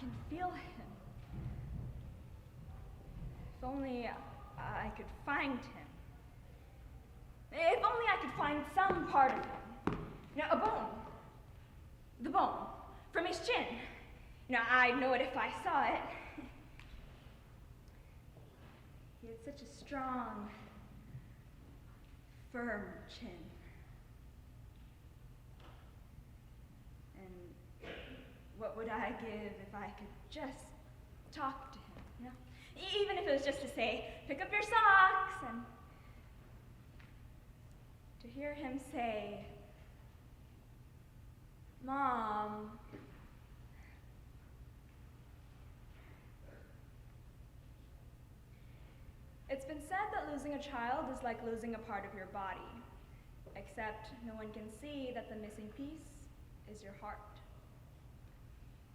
can feel him. If only I could find him. If only I could find some part of him. A bone. The bone from his chin. I'd know it if I saw it. He had such a strong, firm chin. And what would I give if I could just talk to him, Even if it was just to say, pick up your socks, and to hear him say, Mom. It's been said that losing a child is like losing a part of your body, except no one can see that the missing piece is your heart.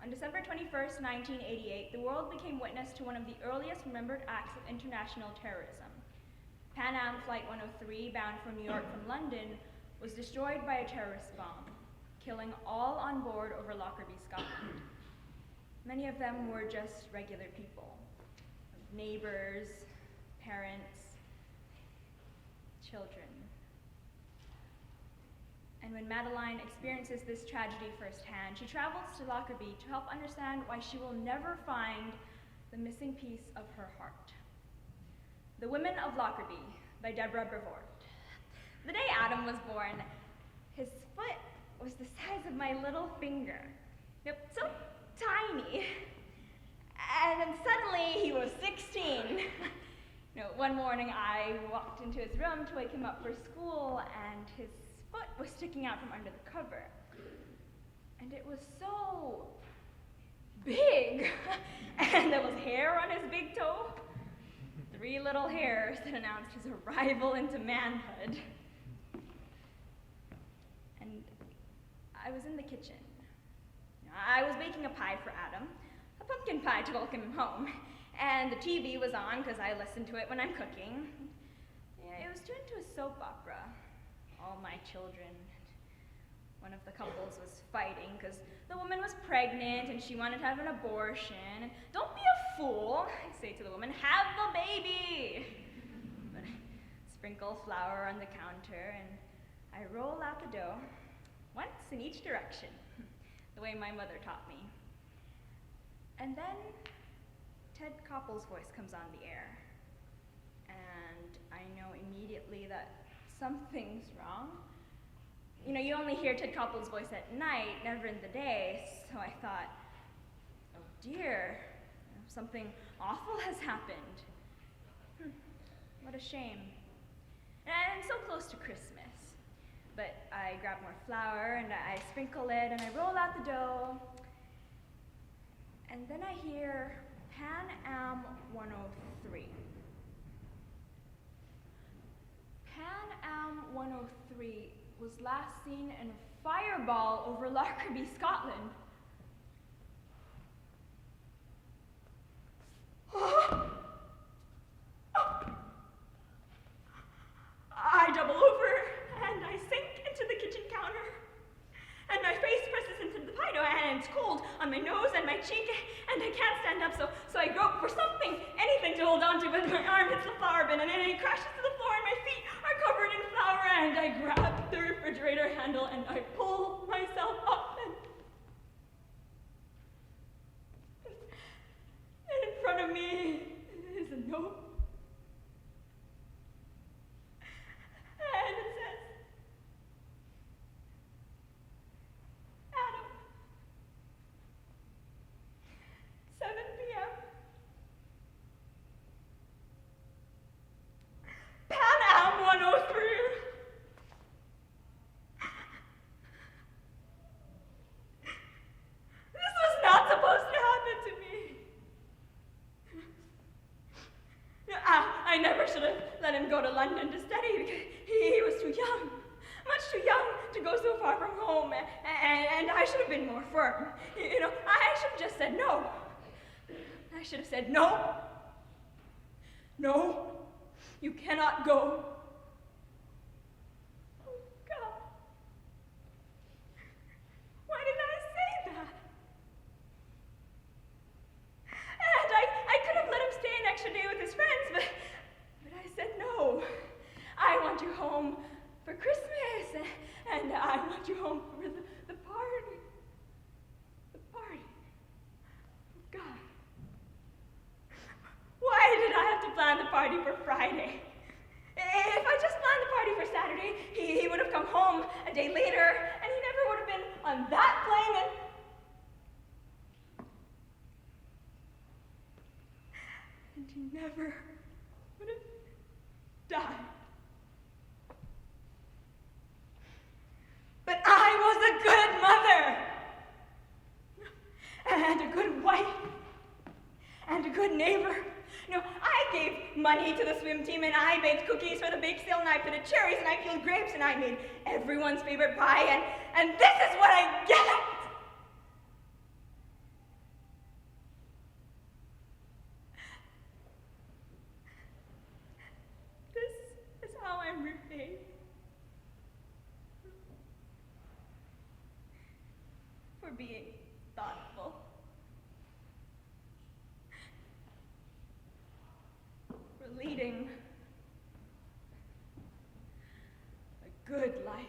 On December 21st, 1988, the world became witness to one of the earliest remembered acts of international terrorism. Pan Am Flight 103, bound from New York from London, was destroyed by a terrorist bomb, killing all on board over Lockerbie, Scotland. Many of them were just regular people, neighbors, parents, children. And when Madeline experiences this tragedy firsthand, she travels to Lockerbie to help understand why she will never find the missing piece of her heart. The Women of Lockerbie by Deborah Brevoort. The day Adam was born, his foot was the size of my little finger. So tiny. And then suddenly he was 16. One morning I walked into his room to wake him up for school, and his foot was sticking out from under the cover. And it was so big. And there was hair on his big toe. 3 little hairs that announced his arrival into manhood. And I was in the kitchen. I was baking a pie for Adam, a pumpkin pie to welcome him home. And the TV was on because I listen to it when I'm cooking. It was turned to a soap opera. All my children. One of the couples was fighting because the woman was pregnant and she wanted to have an abortion. And don't be a fool, I say to the woman, have the baby. But I sprinkle flour on the counter and I roll out the dough, once in each direction, the way my mother taught me. And then Ted Koppel's voice comes on the air. And I know immediately that something's wrong. You only hear Ted Koppel's voice at night, never in the day, so I thought, oh dear, something awful has happened. What a shame. And so close to Christmas. But I grab more flour and I sprinkle it and I roll out the dough. And then I hear Pan Am 103. Pan Am 103 was last seen in a fireball over Lockerbie, Scotland. I double over and I sink into the kitchen counter. And my face presses into the pie dough and it's cold on my nose and my cheek and I can't stand up, so I grope for something, anything to hold on to, but my arm hits the flour bin and it crashes to the floor and my feet are covered in flour and I grab the refrigerator handle and I pull myself up and in front of me is a note. And it says, Adam, 7 p.m. Pan Am 103. This was not supposed to happen to me. I never should have let him go to London to study because he was too young, much too young to go so far from home, and I should have been more firm. I should have just said no. I should have said no. No, you cannot go. Oh, God. Why did I say that? want you home for Christmas, and I want you home for the party. The party. God. Why did I have to plan the party for Friday? If I just planned the party for Saturday, he would have come home a day later, and he never would have been on that plane, and he never would have died. But I was a good mother, and a good wife, and a good neighbor. No, I gave money to the swim team, and I baked cookies for the bake sale, and I planted cherries, and I peeled grapes, and I made everyone's favorite pie, and this is what I get! This is how I'm repaid. For being thoughtful. For leading a good life.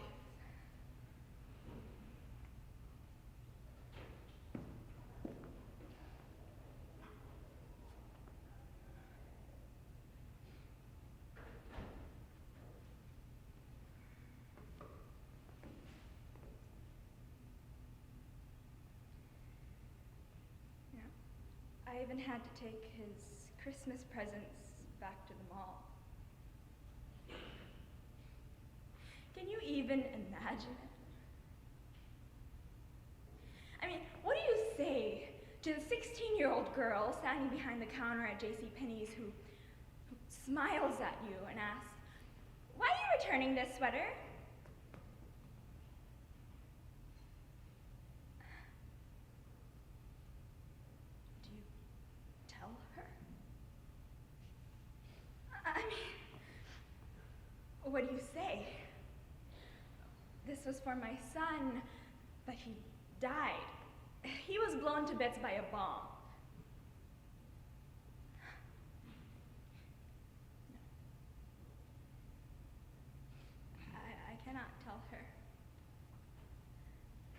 I even had to take his Christmas presents back to the mall. Can you even imagine it? I mean, what do you say to the 16-year-old girl standing behind the counter at JCPenney's who smiles at you and asks, "Why are you returning this sweater?" What do you say? This was for my son, but he died. He was blown to bits by a bomb. No. I cannot tell her.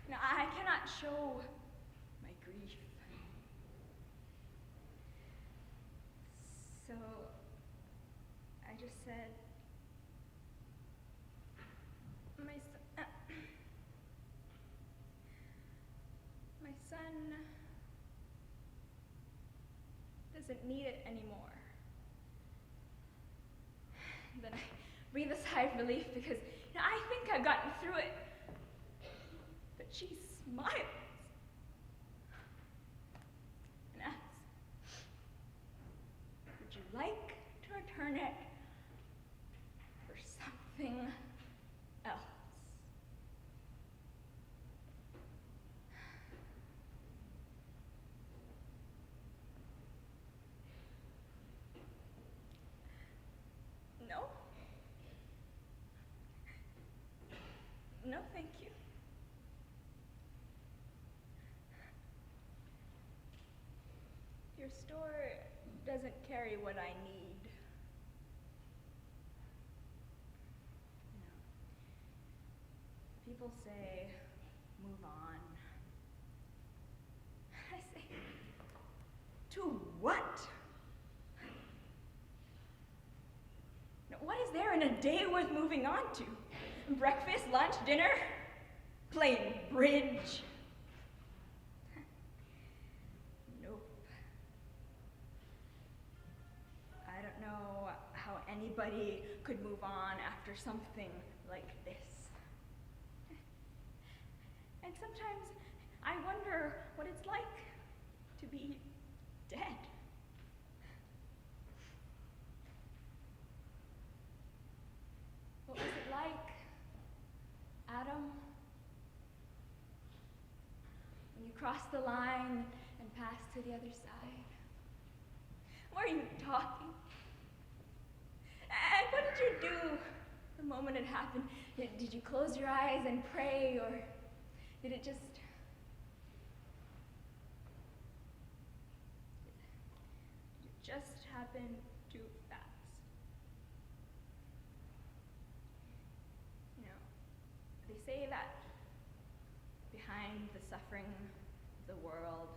No, I cannot show my grief. So I just said, my son doesn't need it anymore. Then I breathe a sigh of relief because I think I've gotten through it. But she smiles and asks, "Would you like to return it for something else?" No. No, thank you. Your store doesn't carry what I need. No. People say, move on. I say, to what? Now, what is there in a day worth moving on to? Breakfast, lunch, dinner? Playing bridge? Nope. I don't know how anybody could move on after something like this. And sometimes I wonder what it's like to be dead. What was it like, Adam, when you crossed the line and passed to the other side? Were you talking? And what did you do the moment it happened? Did you close your eyes and pray, or did it just happen too fast? say that behind the suffering of the world,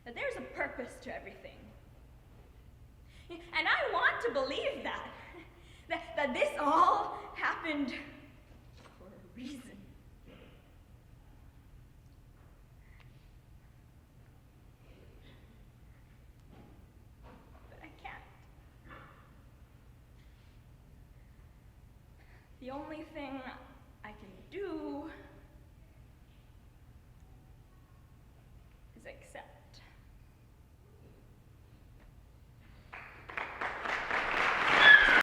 that there's a purpose to everything. And I want to believe that this all happened for a reason. But I can't. The only thing I can do